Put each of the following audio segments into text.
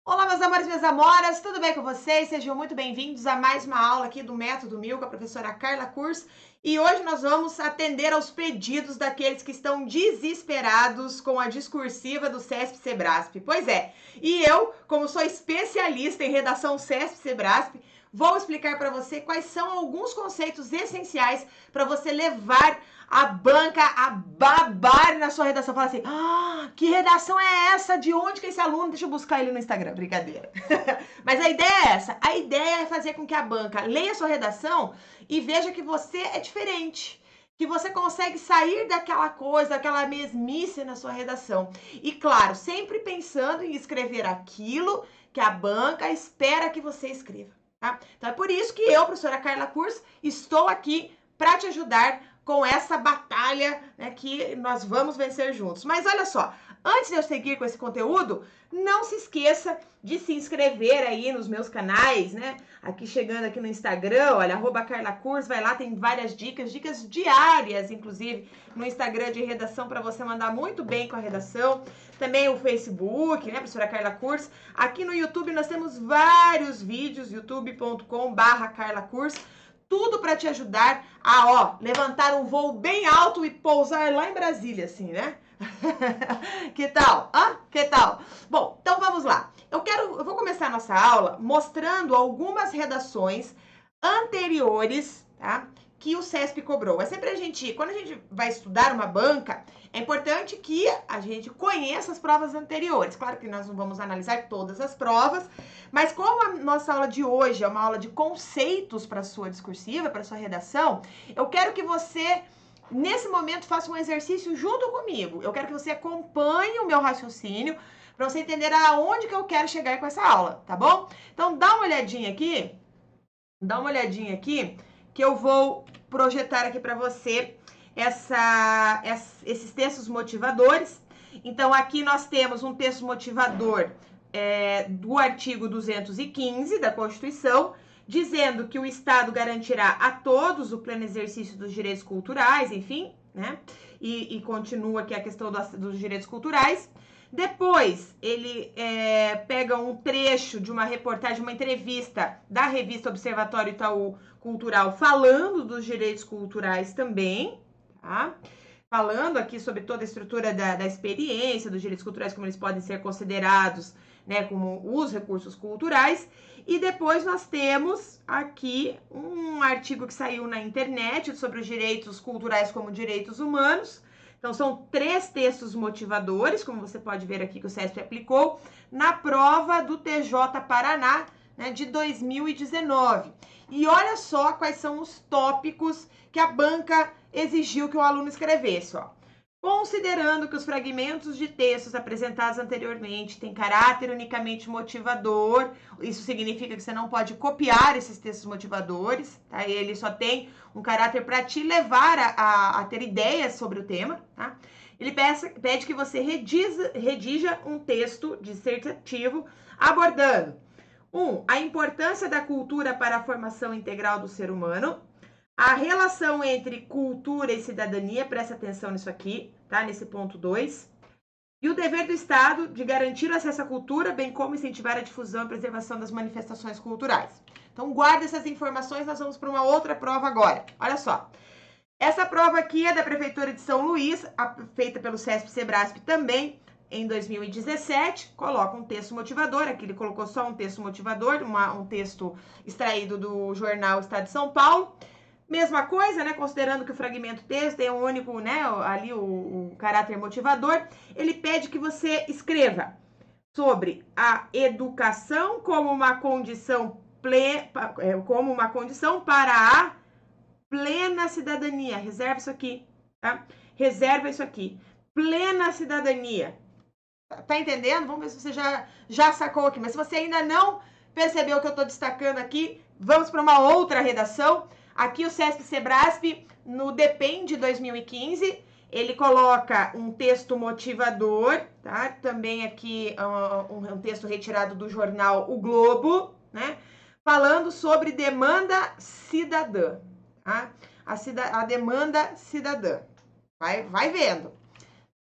Olá, meus amores e minhas amoras, tudo bem com vocês? Sejam muito bem-vindos a mais uma aula aqui do Método Mil com a professora Carla Kurz. E hoje nós vamos atender aos pedidos daqueles que estão desesperados com a discursiva do CESP-CEBRASP. Pois é, e eu, como sou especialista em redação CESP-CEBRASP, vou explicar para você quais são alguns conceitos essenciais para você levar a banca a babar na sua redação. Fala assim, que redação é essa? De onde que é esse aluno? Deixa eu buscar ele no Instagram, brincadeira. Mas a ideia é essa, a ideia é fazer com que a banca leia a sua redação e veja que você é diferente, que você consegue sair daquela coisa, daquela mesmice na sua redação. E claro, sempre pensando em escrever aquilo que a banca espera que você escreva. Tá? Então é por isso que eu, professora Carla Kurz, estou aqui para te ajudar com essa batalha, né, que nós vamos vencer juntos. Mas olha só, antes de eu seguir com esse conteúdo, não se esqueça de se inscrever aí nos meus canais, né? Aqui chegando aqui no Instagram, olha, @CarlaCurz, vai lá, tem várias dicas diárias, inclusive, no Instagram de redação para você mandar muito bem com a redação. Também o Facebook, né, professora Carla Kurz. Aqui no YouTube nós temos vários vídeos, youtube.com/Carla Kurz. Tudo para te ajudar a, levantar um voo bem alto e pousar lá em Brasília, assim, né? Que tal? Que tal? Bom, então vamos lá. Eu vou começar a nossa aula mostrando algumas redações anteriores, tá? Que o CESP cobrou. É sempre quando a gente vai estudar uma banca, é importante que a gente conheça as provas anteriores. Claro que nós não vamos analisar todas as provas, mas como a nossa aula de hoje é uma aula de conceitos para sua discursiva, para sua redação, eu quero que você nesse momento faça um exercício junto comigo. Eu quero que você acompanhe o meu raciocínio para você entender aonde que eu quero chegar com essa aula, tá bom? Então dá uma olhadinha aqui que eu vou projetar aqui para você esses textos motivadores. Então, aqui nós temos um texto motivador do artigo 215 da Constituição, dizendo que o Estado garantirá a todos o pleno exercício dos direitos culturais, enfim, né? E continua aqui a questão dos direitos culturais. Depois, ele pega um trecho de uma reportagem, uma entrevista da revista Observatório Itaú Cultural, falando dos direitos culturais também, tá? Falando aqui sobre toda a estrutura da experiência, dos direitos culturais, como eles podem ser considerados, né, como os recursos culturais. E depois nós temos aqui um artigo que saiu na internet sobre os direitos culturais como direitos humanos. Então, são 3 textos motivadores, como você pode ver aqui que o CESP aplicou, na prova do TJ Paraná, né, de 2019. E olha só quais são os tópicos que a banca exigiu que o aluno escrevesse, ó. Considerando que os fragmentos de textos apresentados anteriormente têm caráter unicamente motivador, isso significa que você não pode copiar esses textos motivadores, tá? Ele só tem um caráter para te levar a ter ideias sobre o tema, tá? Ele pede que você redija um texto dissertativo abordando a importância da cultura para a formação integral do ser humano, a relação entre cultura e cidadania, presta atenção nisso aqui, tá? Nesse ponto 2. E o dever do Estado de garantir o acesso à cultura, bem como incentivar a difusão e preservação das manifestações culturais. Então, guarda essas informações, nós vamos para uma outra prova agora. Olha só. Essa prova aqui é da Prefeitura de São Luís, feita pelo CESP-CEBRASP também, em 2017, coloca um texto motivador, aqui ele colocou só um texto motivador, um texto extraído do jornal Estado de São Paulo. Mesma coisa, né? Considerando que o fragmento texto tem um único, né? Ali o caráter motivador, ele pede que você escreva sobre a educação como uma condição para a plena cidadania. Reserva isso aqui, tá? Reserva isso aqui. Plena cidadania. Tá entendendo? Vamos ver se você já sacou aqui. Mas se você ainda não percebeu o que eu estou destacando aqui, vamos para uma outra redação. Aqui o CESP-CEBRASP, no Depende 2015, ele coloca um texto motivador, tá? Também aqui um texto retirado do jornal O Globo, né? Falando sobre demanda cidadã, tá? A demanda cidadã. Vai vendo.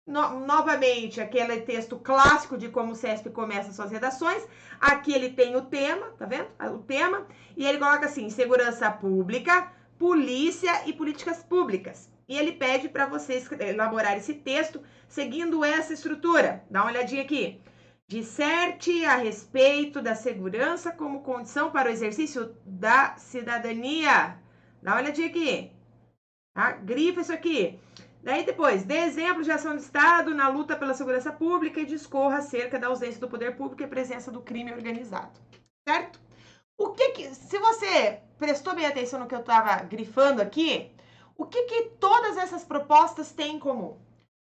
Novamente, aquele texto clássico de como o CESP começa suas redações. Aqui ele tem o tema, tá vendo? O tema. E ele coloca assim, segurança pública, polícia e políticas públicas. E ele pede para vocês elaborar esse texto seguindo essa estrutura. Dá uma olhadinha aqui. Disserte a respeito da segurança como condição para o exercício da cidadania. Dá uma olhadinha aqui. Tá? Grifa isso aqui. Daí depois, dê exemplos de ação do Estado na luta pela segurança pública e discorra acerca da ausência do poder público e presença do crime organizado. Certo? Se você prestou bem atenção no que eu estava grifando aqui, o que todas essas propostas têm em comum?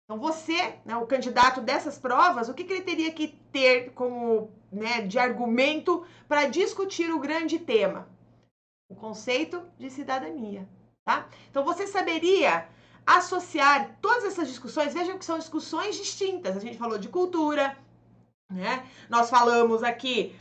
Então você, né, o candidato dessas provas, o que ele teria que ter como, né, de argumento para discutir o grande tema? O conceito de cidadania, tá? Então você saberia associar todas essas discussões, vejam que são discussões distintas. A gente falou de cultura, né? Nós falamos aqui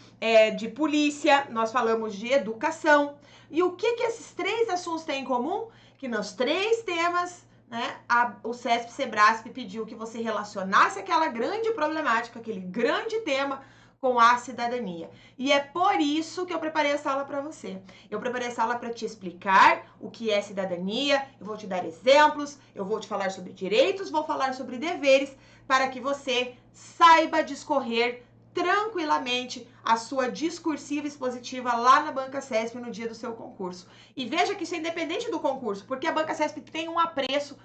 de polícia, nós falamos de educação. E o que esses três assuntos têm em comum? Que nos três temas, né, o CESP-Sebrasp pediu que você relacionasse aquela grande problemática, aquele grande tema com a cidadania. E é por isso que eu preparei essa aula para você. Eu preparei essa aula para te explicar o que é cidadania, eu vou te dar exemplos, eu vou te falar sobre direitos, vou falar sobre deveres, para que você saiba discorrer tranquilamente a sua discursiva expositiva lá na Banca CESP no dia do seu concurso. E veja que isso é independente do concurso, porque a Banca CESP tem um apreço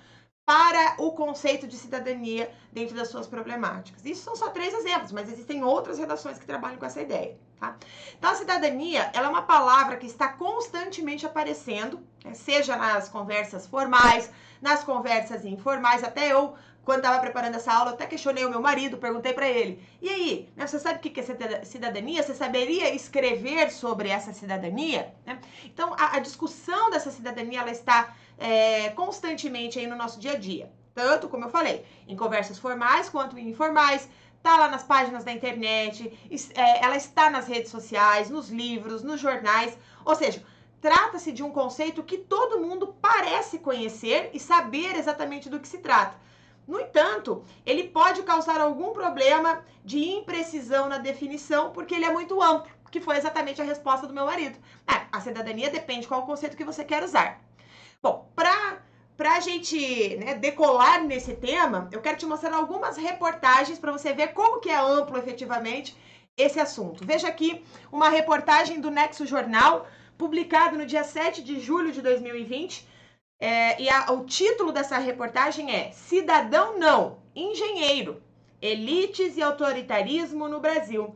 para o conceito de cidadania dentro das suas problemáticas. Isso são só 3 exemplos, mas existem outras redações que trabalham com essa ideia, tá? Então, a cidadania, ela é uma palavra que está constantemente aparecendo, né, seja nas conversas formais, nas conversas informais. Até eu, quando estava preparando essa aula, até questionei o meu marido, perguntei para ele, e aí, né, você sabe o que é cidadania? Você saberia escrever sobre essa cidadania? Né? Então, a discussão dessa cidadania, ela está constantemente aí no nosso dia a dia. Tanto, como eu falei, em conversas formais quanto em informais, tá lá nas páginas da internet, ela está nas redes sociais, nos livros, nos jornais, ou seja, trata-se de um conceito que todo mundo parece conhecer e saber exatamente do que se trata. No entanto, ele pode causar algum problema de imprecisão na definição, porque ele é muito amplo, que foi exatamente a resposta do meu marido. A cidadania depende de qual conceito que você quer usar. Bom, para a gente, né, decolar nesse tema, eu quero te mostrar algumas reportagens para você ver como que é amplo efetivamente esse assunto. Veja aqui uma reportagem do Nexo Jornal, publicado no dia 7 de julho de 2020, o título dessa reportagem é Cidadão não, engenheiro, elites e autoritarismo no Brasil.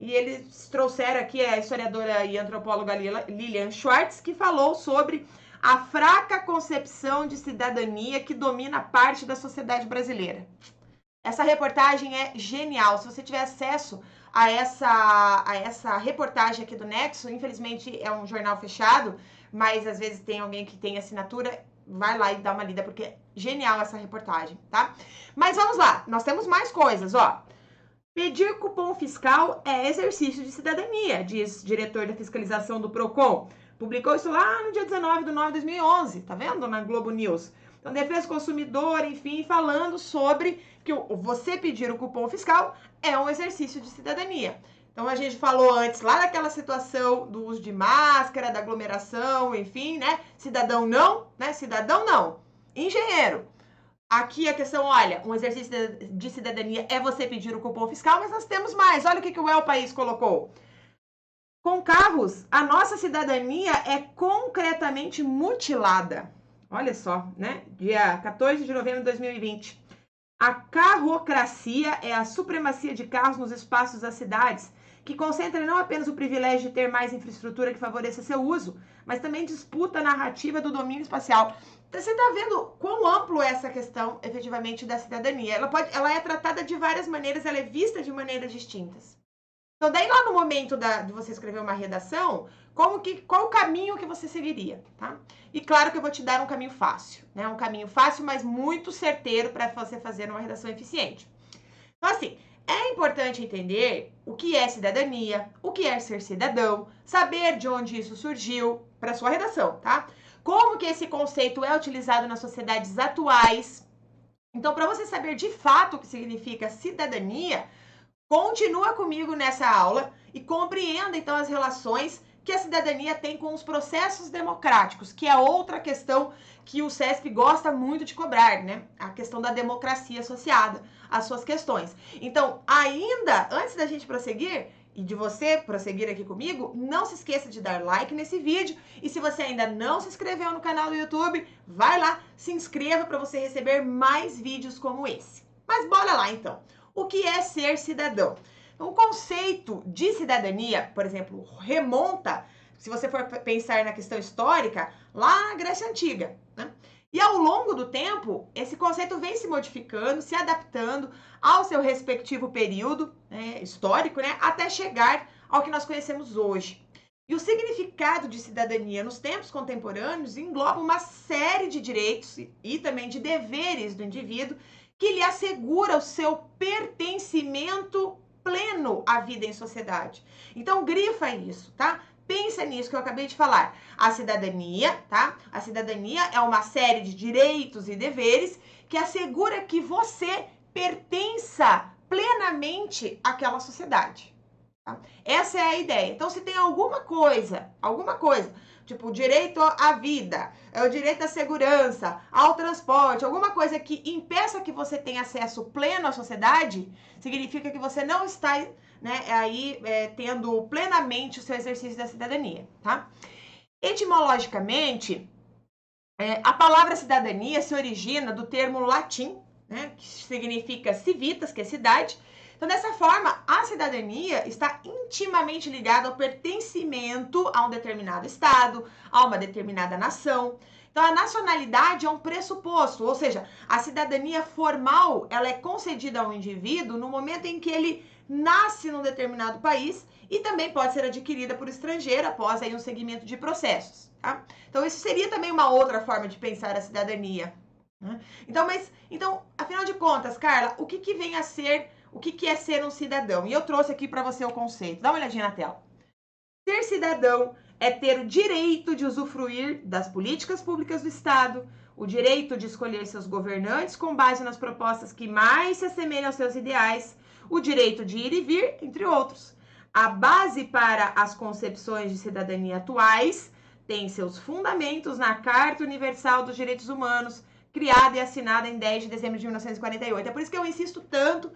E eles trouxeram aqui a historiadora e antropóloga Lilian Schwartz, que falou sobre a fraca concepção de cidadania que domina parte da sociedade brasileira. Essa reportagem é genial. Se você tiver acesso a essa reportagem aqui do Nexo, infelizmente é um jornal fechado, mas às vezes tem alguém que tem assinatura, vai lá e dá uma lida, porque é genial essa reportagem, tá? Mas vamos lá, nós temos mais coisas, ó. Pedir cupom fiscal é exercício de cidadania, diz diretor da fiscalização do PROCON. Publicou isso lá no dia 19 de nove de 2011, tá vendo? Na Globo News. Então, defesa do consumidor, enfim, falando sobre que você pedir o cupom fiscal é um exercício de cidadania. Então, a gente falou antes lá daquela situação do uso de máscara, da aglomeração, enfim, né? Cidadão não, né? Cidadão não. Engenheiro. Aqui a questão, olha, um exercício de cidadania é você pedir o cupom fiscal, mas nós temos mais. Olha o que o El País colocou. Com carros, a nossa cidadania é concretamente mutilada. Olha só, né? Dia 14 de novembro de 2020. A carrocracia é a supremacia de carros nos espaços das cidades, que concentra não apenas o privilégio de ter mais infraestrutura que favoreça seu uso, mas também disputa a narrativa do domínio espacial. Então, você está vendo quão amplo é essa questão, efetivamente, da cidadania. Ela é tratada de várias maneiras, ela é vista de maneiras distintas. Então, daí lá no momento de você escrever uma redação, qual o caminho que você seguiria, tá? E claro que eu vou te dar um caminho fácil, né? Um caminho fácil, mas muito certeiro para você fazer uma redação eficiente. Então, assim, é importante entender o que é cidadania, o que é ser cidadão, saber de onde isso surgiu para sua redação, tá? Como que esse conceito é utilizado nas sociedades atuais, Então, para você saber de fato o que significa cidadania, continua comigo nessa aula e compreenda então as relações que a cidadania tem com os processos democráticos, que é outra questão que o CESP gosta muito de cobrar, né? A questão da democracia associada às suas questões. Então, ainda antes da gente prosseguir e de você prosseguir aqui comigo, não se esqueça de dar like nesse vídeo e se você ainda não se inscreveu no canal do YouTube, vai lá, se inscreva para você receber mais vídeos como esse. Mas bora lá então. O que é ser cidadão? O conceito de cidadania, por exemplo, remonta, se você for pensar na questão histórica, lá na Grécia Antiga, né? E ao longo do tempo, esse conceito vem se modificando, se adaptando ao seu respectivo período histórico, né? Até chegar ao que nós conhecemos hoje. E o significado de cidadania nos tempos contemporâneos engloba uma série de direitos e também de deveres do indivíduo que lhe assegura o seu pertencimento pleno à vida em sociedade. Então, grifa isso, tá? Pensa nisso que eu acabei de falar. A cidadania, tá? A cidadania é uma série de direitos e deveres que assegura que você pertença plenamente àquela sociedade. Tá? Essa é a ideia. Então, se tem alguma coisa, tipo o direito à vida, o direito à segurança, ao transporte, alguma coisa que impeça que você tenha acesso pleno à sociedade, significa que você não está, né, aí tendo plenamente o seu exercício da cidadania, tá? Etimologicamente, a palavra cidadania se origina do termo latim, né, que significa civitas, que é cidade. Então, dessa forma, a cidadania está intimamente ligada ao pertencimento a um determinado estado, a uma determinada nação. Então, a nacionalidade é um pressuposto, ou seja, a cidadania formal, ela é concedida ao indivíduo no momento em que ele nasce num determinado país e também pode ser adquirida por estrangeiro após aí um segmento de processos, tá? Então, isso seria também uma outra forma de pensar a cidadania, né? Então, afinal de contas, Carla, o que vem a ser... O que é ser um cidadão? E eu trouxe aqui para você o conceito. Dá uma olhadinha na tela. Ser cidadão é ter o direito de usufruir das políticas públicas do Estado, o direito de escolher seus governantes com base nas propostas que mais se assemelham aos seus ideais, o direito de ir e vir, entre outros. A base para as concepções de cidadania atuais tem seus fundamentos na Carta Universal dos Direitos Humanos, criada e assinada em 10 de dezembro de 1948. É por isso que eu insisto tanto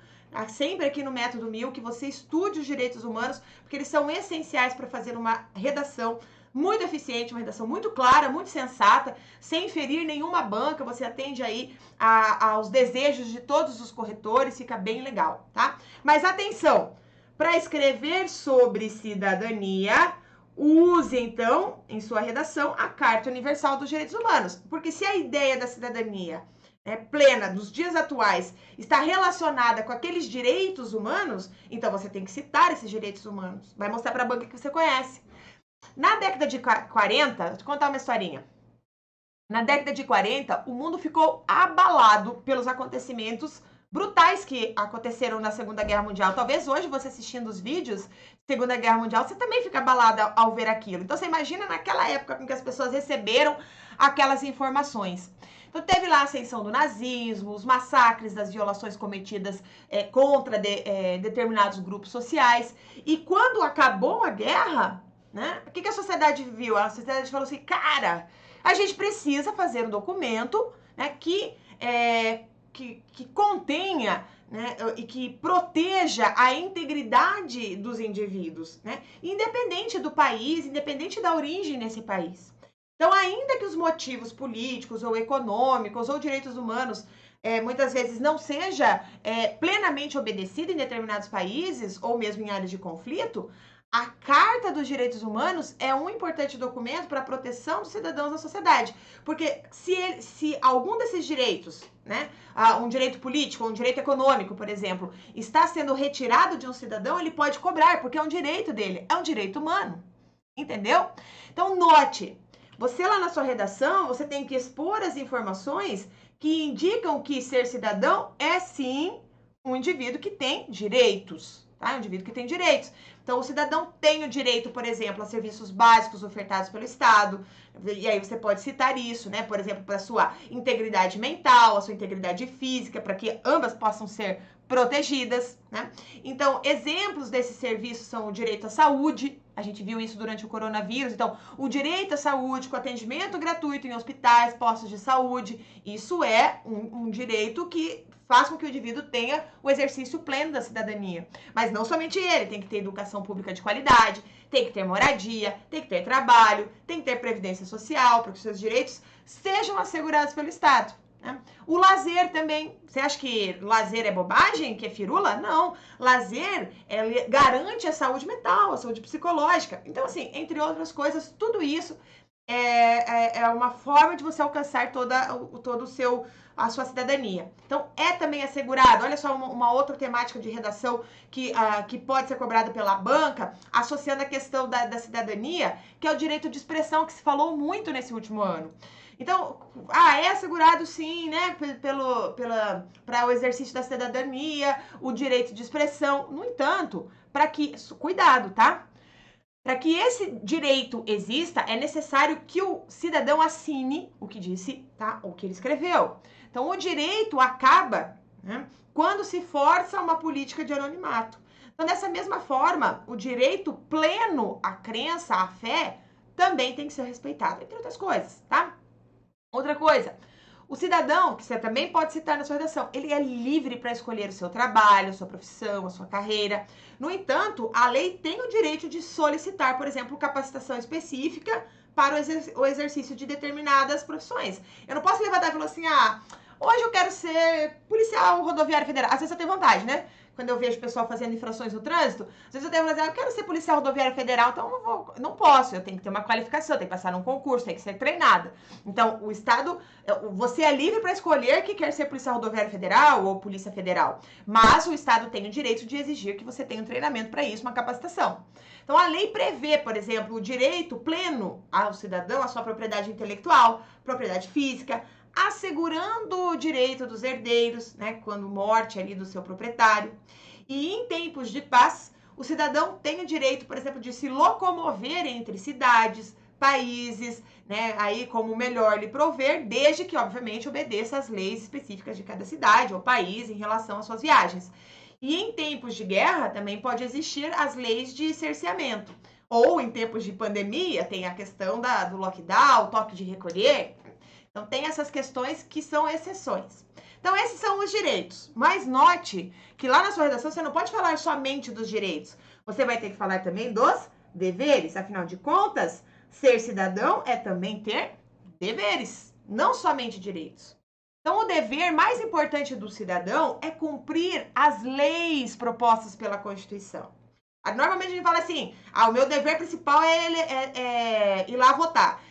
sempre aqui no Método 1000, que você estude os direitos humanos, porque eles são essenciais para fazer uma redação muito eficiente, uma redação muito clara, muito sensata, sem ferir nenhuma banca, você atende aí aos desejos de todos os corretores, fica bem legal, tá? Mas atenção, para escrever sobre cidadania, use então, em sua redação, a Carta Universal dos Direitos Humanos, porque se a ideia da cidadania plena dos dias atuais está relacionada com aqueles direitos humanos, então você tem que citar esses direitos humanos. Vai mostrar para a banca que você conhece. Na década de 40, vou te contar uma historinha. Na década de 40, o mundo ficou abalado pelos acontecimentos brutais que aconteceram na Segunda Guerra Mundial. Talvez hoje, você assistindo os vídeos da Segunda Guerra Mundial, você também fica abalado ao ver aquilo. Então, você imagina naquela época com que as pessoas receberam aquelas informações. Então, teve lá a ascensão do nazismo, os massacres das violações cometidas contra determinados grupos sociais. E quando acabou a guerra, né, o que a sociedade viu? A sociedade falou assim, cara, a gente precisa fazer um documento, né, que contenha, né, e que proteja a integridade dos indivíduos, né, independente do país, independente da origem nesse país. Então, ainda que os motivos políticos ou econômicos ou direitos humanos muitas vezes não seja plenamente obedecido em determinados países ou mesmo em áreas de conflito, a Carta dos Direitos Humanos é um importante documento para a proteção dos cidadãos da sociedade. Porque se algum desses direitos, né, um direito político ou um direito econômico, por exemplo, está sendo retirado de um cidadão, ele pode cobrar, porque é um direito dele, é um direito humano. Entendeu? Então, note, você lá na sua redação, você tem que expor as informações que indicam que ser cidadão é sim um indivíduo que tem direitos. tá? É um indivíduo que tem direitos. Então, o cidadão tem o direito, por exemplo, a serviços básicos ofertados pelo Estado, e aí você pode citar isso, né? Por exemplo, para a sua integridade mental, a sua integridade física, para que ambas possam ser protegidas, né? Então, exemplos desses serviços são o direito à saúde, a gente viu isso durante o coronavírus, então, o direito à saúde com atendimento gratuito em hospitais, postos de saúde, isso é um direito que faz com que o indivíduo tenha o exercício pleno da cidadania. Mas não somente ele, tem que ter educação pública de qualidade, tem que ter moradia, tem que ter trabalho, tem que ter previdência social, para que os seus direitos sejam assegurados pelo Estado. Né? O lazer também, você acha que lazer é bobagem, que é firula? Não, lazer garante a saúde mental, a saúde psicológica. Então, assim, entre outras coisas, tudo isso é uma forma de você alcançar a sua cidadania. Então, é também assegurado, olha só uma outra temática de redação que pode ser cobrada pela banca, associando a questão da cidadania, que é o direito de expressão, que se falou muito nesse último ano. Então, é assegurado sim, né, para o exercício da cidadania, o direito de expressão. No entanto, cuidado, tá? Para que esse direito exista, é necessário que o cidadão assine o que disse, tá? O que ele escreveu. Então, o direito acaba, né, quando se força uma política de anonimato. Então, dessa mesma forma, o direito pleno à crença, à fé, também tem que ser respeitado, entre outras coisas, tá? Outra coisa, o cidadão, que você também pode citar na sua redação, ele é livre para escolher o seu trabalho, a sua profissão, a sua carreira. No entanto, a lei tem o direito de solicitar, por exemplo, capacitação específica para o exercício de determinadas profissões. Eu não posso levantar e falar assim, hoje eu quero ser policial rodoviário federal. Às vezes eu tenho vontade, né? Quando eu vejo o pessoal fazendo infrações no trânsito, às vezes eu tenho vontade, eu quero ser policial rodoviário federal, então não posso, eu tenho que ter uma qualificação, eu tenho que passar num concurso, tenho que ser treinada. Então, o Estado, você é livre para escolher que quer ser policial rodoviário federal ou polícia federal, mas o Estado tem o direito de exigir que você tenha um treinamento para isso, uma capacitação. Então, a lei prevê, por exemplo, o direito pleno ao cidadão à sua propriedade intelectual, propriedade física, assegurando o direito dos herdeiros, né, quando morte ali do seu proprietário. E em tempos de paz, o cidadão tem o direito, por exemplo, de se locomover entre cidades, países, né, aí como melhor lhe prover, desde que, obviamente, obedeça às leis específicas de cada cidade ou país em relação às suas viagens. E em tempos de guerra também pode existir as leis de cerceamento. Ou em tempos de pandemia tem a questão do lockdown, toque de recolher. Então, tem essas questões que são exceções. Então, esses são os direitos. Mas note que lá na sua redação você não pode falar somente dos direitos. Você vai ter que falar também dos deveres. Afinal de contas, ser cidadão é também ter deveres, não somente direitos. Então, o dever mais importante do cidadão é cumprir as leis propostas pela Constituição. Normalmente a gente fala assim, o meu dever principal é ir lá votar.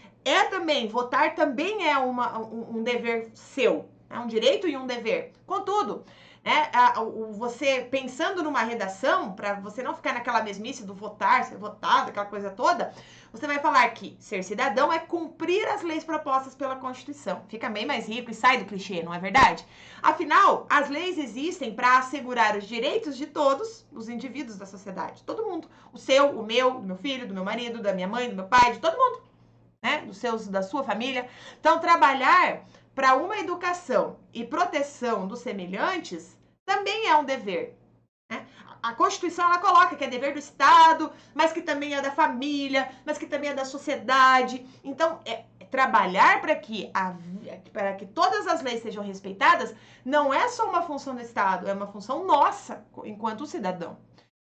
Votar também é um dever seu, é um direito e um dever. Contudo, né, você pensando numa redação, para você não ficar naquela mesmice do votar, ser votado, aquela coisa toda, você vai falar que ser cidadão é cumprir as leis propostas pela Constituição. Fica bem mais rico e sai do clichê, não é verdade? Afinal, as leis existem para assegurar os direitos de todos os indivíduos da sociedade. Todo mundo. O seu, o meu, do meu filho, do meu marido, da minha mãe, do meu pai, de todo mundo. Né, da sua família. Então, trabalhar para uma educação e proteção dos semelhantes também é um dever. Né? A Constituição ela coloca que é dever do Estado, mas que também é da família, mas que também é da sociedade. Então, trabalhar para que todas as leis sejam respeitadas não é só uma função do Estado, é uma função nossa enquanto cidadão.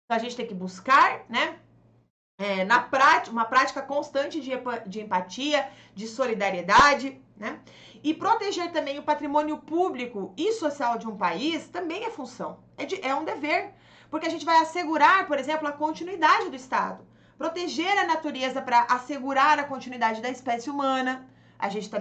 Então, a gente tem que buscar, né? Na prática, uma prática constante de empatia, de solidariedade, né? E proteger também o patrimônio público e social de um país também é função, é um dever, porque a gente vai assegurar, por exemplo, a continuidade do Estado, proteger a natureza para assegurar a continuidade da espécie humana.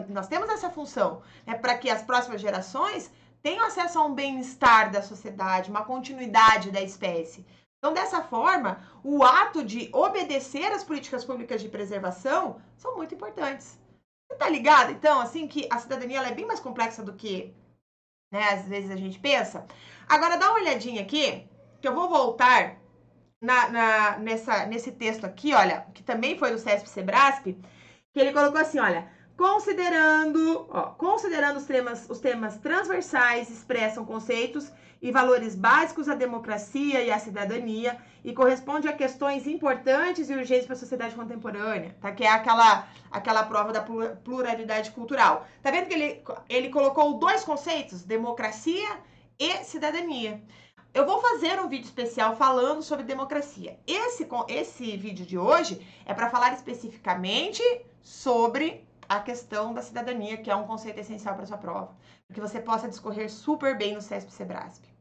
Nós temos essa função, né, para que as próximas gerações tenham acesso a um bem-estar da sociedade, uma continuidade da espécie. Então, dessa forma, o ato de obedecer às políticas públicas de preservação são muito importantes. Você tá ligado, então, assim, que a cidadania ela é bem mais complexa do que, né, às vezes a gente pensa? Agora, dá uma olhadinha aqui, que eu vou voltar nesse texto aqui, olha, que também foi do CESP-Sebrasp, que ele colocou assim, olha, considerando os temas transversais, expressam conceitos e valores básicos à democracia e à cidadania e corresponde a questões importantes e urgentes para a sociedade contemporânea, tá? Que é aquela prova da pluralidade cultural. Tá vendo que ele colocou dois conceitos, democracia e cidadania. Eu vou fazer um vídeo especial falando sobre democracia. Esse vídeo de hoje é para falar especificamente sobre a questão da cidadania, que é um conceito essencial para sua prova, para que você possa discorrer super bem no CESP-Sebrasp.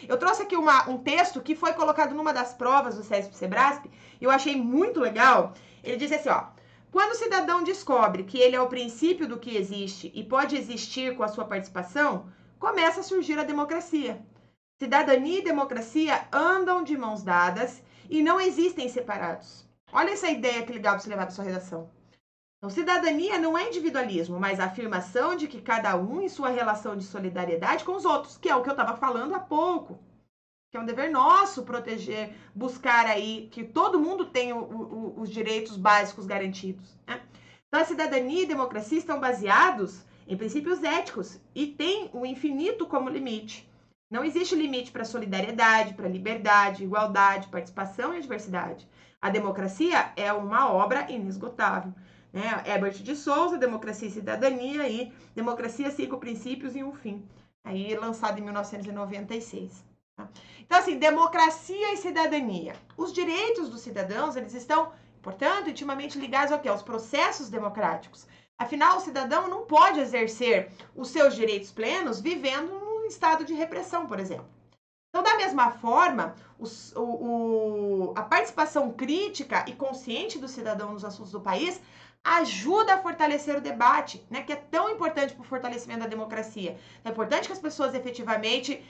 Eu trouxe aqui um texto que foi colocado numa das provas do CESP-Sebrasp e eu achei muito legal. Ele diz assim, ó: quando o cidadão descobre que ele é o princípio do que existe e pode existir com a sua participação, começa a surgir a democracia. Cidadania e democracia andam de mãos dadas e não existem separados. Olha essa ideia que legal para você levar para sua redação. Então, cidadania não é individualismo, mas a afirmação de que cada um em sua relação de solidariedade com os outros, que é o que eu estava falando há pouco. Que é um dever nosso proteger, buscar aí que todo mundo tenha os direitos básicos garantidos. Né? Então, a cidadania e democracia estão baseados em princípios éticos e têm o infinito como limite. Não existe limite para solidariedade, para liberdade, igualdade, participação e diversidade. A democracia é uma obra inesgotável. Né? Herbert de Souza, Democracia e Cidadania e Democracia, 5 Princípios e um Fim. Aí lançado em 1996. Tá? Então, assim, democracia e cidadania. Os direitos dos cidadãos, eles estão, portanto, intimamente ligados ao quê? Aos processos democráticos. Afinal, o cidadão não pode exercer os seus direitos plenos vivendo num estado de repressão, por exemplo. Então, da mesma forma, a participação crítica e consciente do cidadão nos assuntos do país ajuda a fortalecer o debate, né, que é tão importante para o fortalecimento da democracia. É importante que as pessoas efetivamente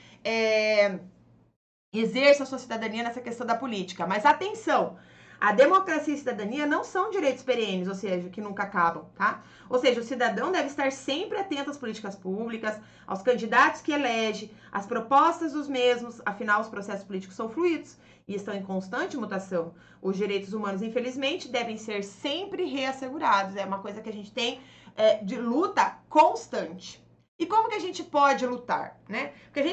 exerçam a sua cidadania nessa questão da política. Mas atenção! A democracia e a cidadania não são direitos perenes, ou seja, que nunca acabam, tá? Ou seja, o cidadão deve estar sempre atento às políticas públicas, aos candidatos que elege, às propostas dos mesmos, afinal, os processos políticos são fluidos e estão em constante mutação. Os direitos humanos, infelizmente, devem ser sempre reassegurados. É uma coisa que a gente tem de luta constante. E como que a gente pode lutar, né? Porque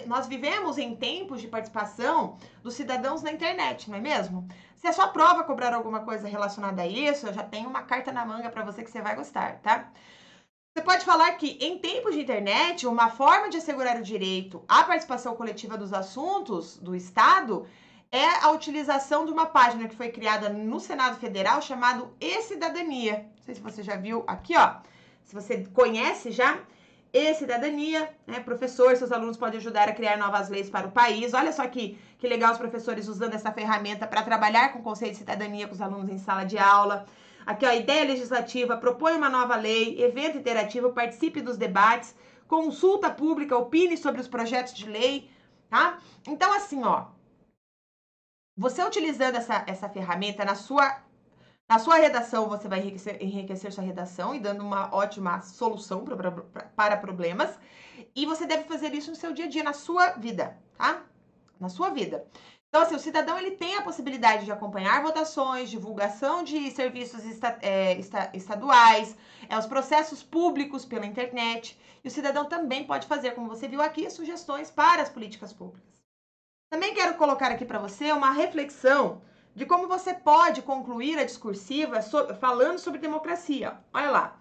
nós vivemos em tempos de participação dos cidadãos na internet, não é mesmo? Se a sua prova cobrar alguma coisa relacionada a isso, eu já tenho uma carta na manga para você que você vai gostar, tá? Você pode falar que, em tempos de internet, uma forma de assegurar o direito à participação coletiva dos assuntos do Estado é a utilização de uma página que foi criada no Senado Federal chamado E-Cidadania. Não sei se você já viu aqui, ó. Se você conhece já, E-Cidadania, né? Professor, seus alunos podem ajudar a criar novas leis para o país. Olha só que legal os professores usando essa ferramenta para trabalhar com o conceito de cidadania com os alunos em sala de aula. Aqui, ó, ideia legislativa, propõe uma nova lei, evento interativo, participe dos debates, consulta pública, opine sobre os projetos de lei, tá? Então, assim, ó, você utilizando essa ferramenta na sua redação, você vai enriquecer sua redação e dando uma ótima solução para problemas. E você deve fazer isso no seu dia a dia, na sua vida, tá? Na sua vida. Então, assim, o cidadão ele tem a possibilidade de acompanhar votações, divulgação de serviços estaduais, os processos públicos pela internet. E o cidadão também pode fazer, como você viu aqui, sugestões para as políticas públicas. Também quero colocar aqui para você uma reflexão de como você pode concluir a discursiva falando sobre democracia. Olha lá.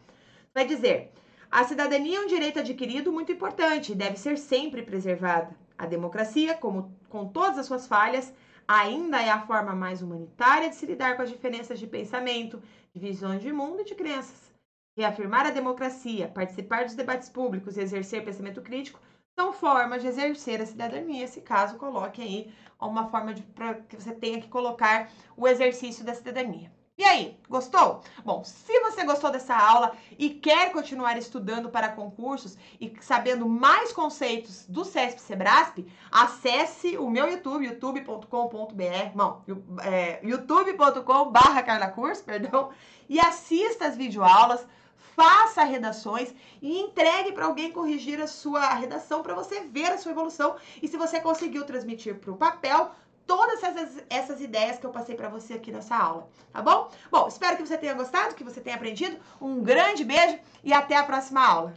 Vai dizer: a cidadania é um direito adquirido muito importante e deve ser sempre preservada. A democracia, com todas as suas falhas, ainda é a forma mais humanitária de se lidar com as diferenças de pensamento, de visões de mundo e de crenças. Reafirmar a democracia, participar dos debates públicos e exercer pensamento crítico são formas de exercer a cidadania. Se caso, coloque aí uma forma para que você tenha que colocar o exercício da cidadania. E aí, gostou? Bom, se você gostou dessa aula e quer continuar estudando para concursos e sabendo mais conceitos do CESP-Sebrasp, acesse o meu YouTube, youtube.com/carlacurso, e assista as videoaulas, faça redações e entregue para alguém corrigir a sua redação para você ver a sua evolução. E se você conseguiu transmitir para o papel, todas essas ideias que eu passei para você aqui nessa aula, tá bom? Bom, espero que você tenha gostado, que você tenha aprendido. Um grande beijo e até a próxima aula.